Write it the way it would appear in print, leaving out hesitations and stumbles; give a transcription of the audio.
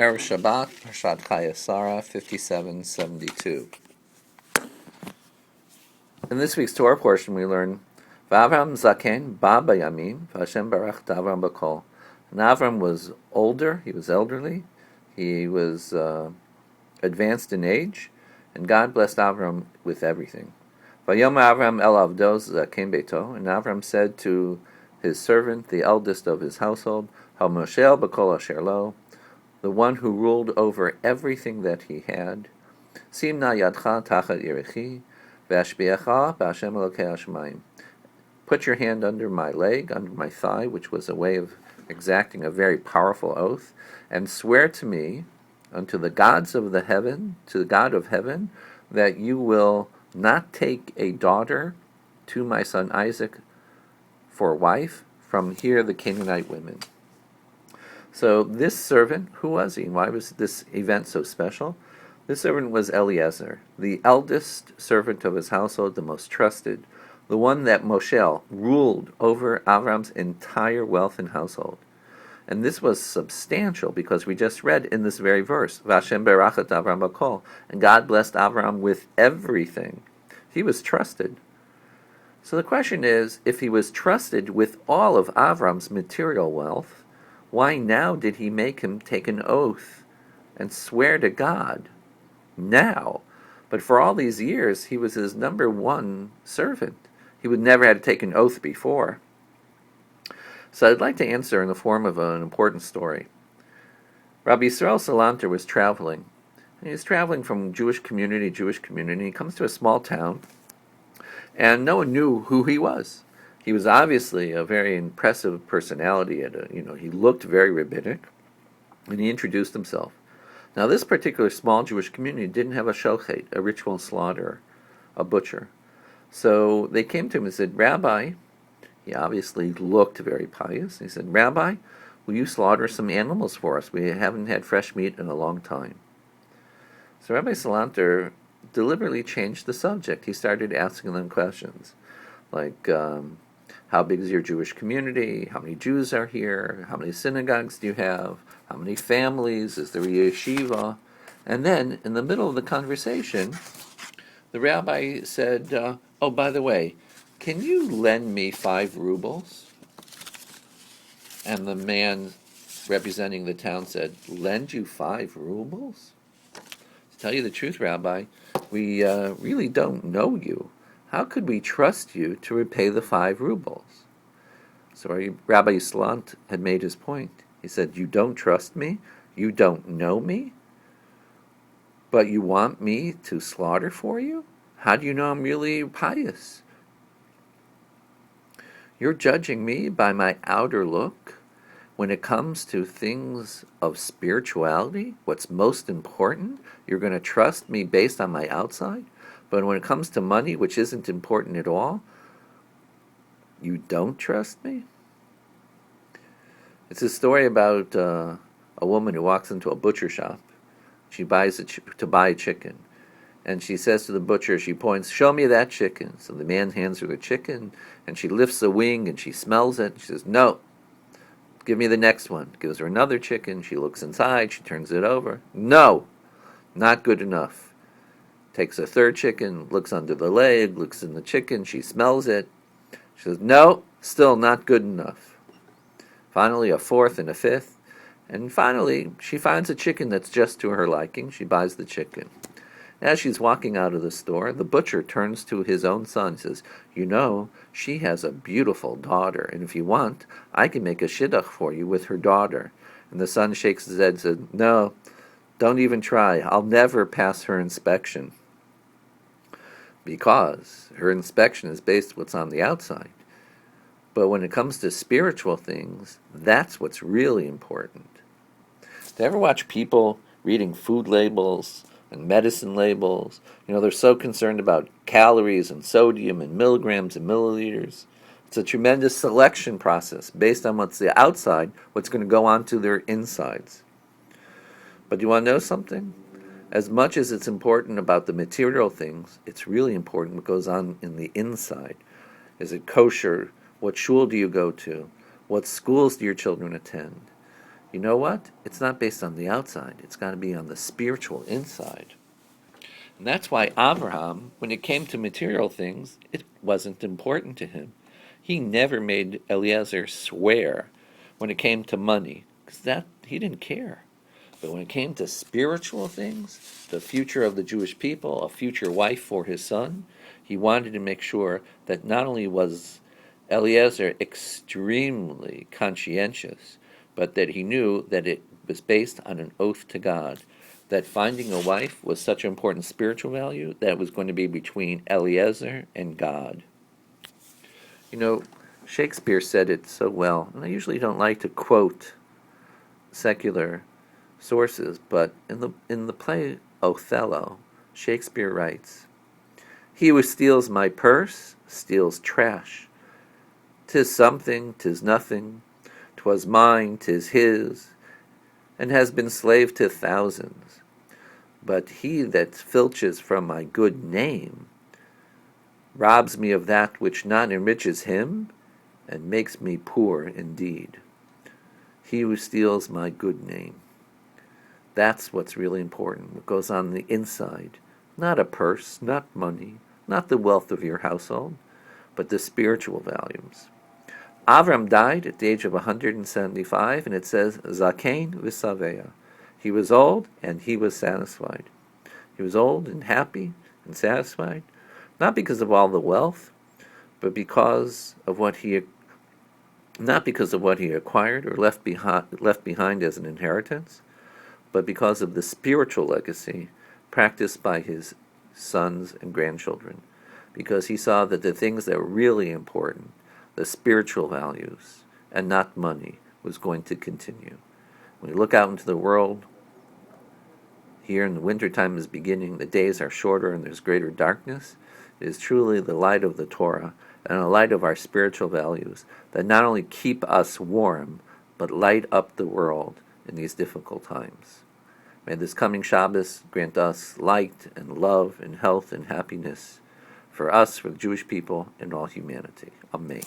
Erev Shabbat, Parshat Chayai Sara, 57:72. In this week's Torah portion, we learn V'Avram Zaken Ba Bayamim V'Hashem Barach Avram B'Kol. And Avram was older; he was elderly, he was advanced in age, and God blessed Avram with everything. Vayom Avram El Avdos Zaken Beito, and Avram said to his servant, the eldest of his household, HaMoshel B'Kol Asher Lo, the one who ruled over everything that he had, Simna Yadcha Tachat Yerechi, V'Ashbiacha B'Hashem Elokei Hashemayim. Put your hand under my leg, under my thigh, which was a way of exacting a very powerful oath, and swear to me, unto the gods of the heaven, to the God of heaven, that you will not take a daughter to my son Isaac for a wife from here the Canaanite women. So this servant, who was he? Why was this event so special? This servant was Eliezer, the eldest servant of his household, the most trusted, the one that Moshe ruled over Avram's entire wealth and household. And this was substantial because we just read in this very verse, Vashem berachat Avram b'kol, and God blessed Avram with everything. He was trusted. So the question is, if he was trusted with all of Avram's material wealth, why now did he make him take an oath and swear to God? Now. But for all these years, he was his number one servant. He would never had to take an oath before. So I'd like to answer in the form of an important story. Rabbi Yisrael Salanter was traveling. And he was traveling from Jewish community to Jewish community. He comes to a small town, and no one knew who he was. He was obviously a very impressive personality. He looked very rabbinic, and he introduced himself. Now, this particular small Jewish community didn't have a shochet, a ritual slaughterer, a butcher. So they came to him and said, Rabbi, he obviously looked very pious. He said, Rabbi, will you slaughter some animals for us? We haven't had fresh meat in a long time. So Rabbi Salanter deliberately changed the subject. He started asking them questions like, how big is your Jewish community? How many Jews are here? How many synagogues do you have? How many families? Is there a yeshiva? And then, in the middle of the conversation, the rabbi said, oh, by the way, can you lend me 5 rubles? And the man representing the town said, lend you 5 rubles? To tell you the truth, Rabbi, we really don't know you. How could we trust you to repay the 5 rubles? So Rabbi Yislant had made his point. He said, you don't trust me? You don't know me? But you want me to slaughter for you? How do you know I'm really pious? You're judging me by my outer look. When it comes to things of spirituality, what's most important, you're going to trust me based on my outside? But when it comes to money, which isn't important at all, you don't trust me? It's a story about a woman who walks into a butcher shop. She buys to buy a chicken. And she says to the butcher, she points, show me that chicken. So the man hands her the chicken, and she lifts the wing, and she smells it. She says, no, give me the next one. Gives her another chicken. She looks inside. She turns it over. No, not good enough. Takes a third chicken, looks under the leg, looks in the chicken, she smells it. She says, no, still not good enough. Finally, a fourth and a fifth. And finally, she finds a chicken that's just to her liking. She buys the chicken. As she's walking out of the store, the butcher turns to his own son and says, you know, she has a beautiful daughter, and if you want, I can make a shidduch for you with her daughter. And the son shakes his head and says, no, don't even try. I'll never pass her inspection. Because her inspection is based on what's on the outside. But when it comes to spiritual things, that's what's really important. Do you ever watch people reading food labels and medicine labels? They're so concerned about calories and sodium and milligrams and milliliters. It's a tremendous selection process based on what's the outside, what's going to go on to their insides. But you want to know something? As much as it's important about the material things, it's really important what goes on in the inside. Is it kosher? What shul do you go to? What schools do your children attend? You know what? It's not based on the outside. It's got to be on the spiritual inside. And that's why Abraham, when it came to material things, it wasn't important to him. He never made Eliezer swear when it came to money, because that he didn't care. But when it came to spiritual things, the future of the Jewish people, a future wife for his son, he wanted to make sure that not only was Eliezer extremely conscientious, but that he knew that it was based on an oath to God, that finding a wife was such an important spiritual value that it was going to be between Eliezer and God. You know, Shakespeare said it so well, and I usually don't like to quote secular sources, but in the play Othello, Shakespeare writes, "He who steals my purse steals trash. 'Tis something, 'tis nothing, 'twas mine, 'tis his, and has been slave to thousands. But he that filches from my good name robs me of that which not enriches him, and makes me poor indeed. He who steals my good name." That's what's really important, what goes on the inside. Not a purse, not money, not the wealth of your household, but the spiritual values. Avram died at the age of 175, and it says, Zakein v'saveya. He was old, and he was satisfied. He was old and happy and satisfied, not because of all the wealth, but because of what he not because of what he acquired or left behind as an inheritance, but because of the spiritual legacy practiced by his sons and grandchildren, because he saw that the things that were really important, the spiritual values, and not money, was going to continue. When we look out into the world, here in the wintertime is beginning, the days are shorter and there's greater darkness. It is truly the light of the Torah and the light of our spiritual values that not only keep us warm, but light up the world in these difficult times. May this coming Shabbos grant us light and love and health and happiness for us, for the Jewish people, and all humanity. Amen.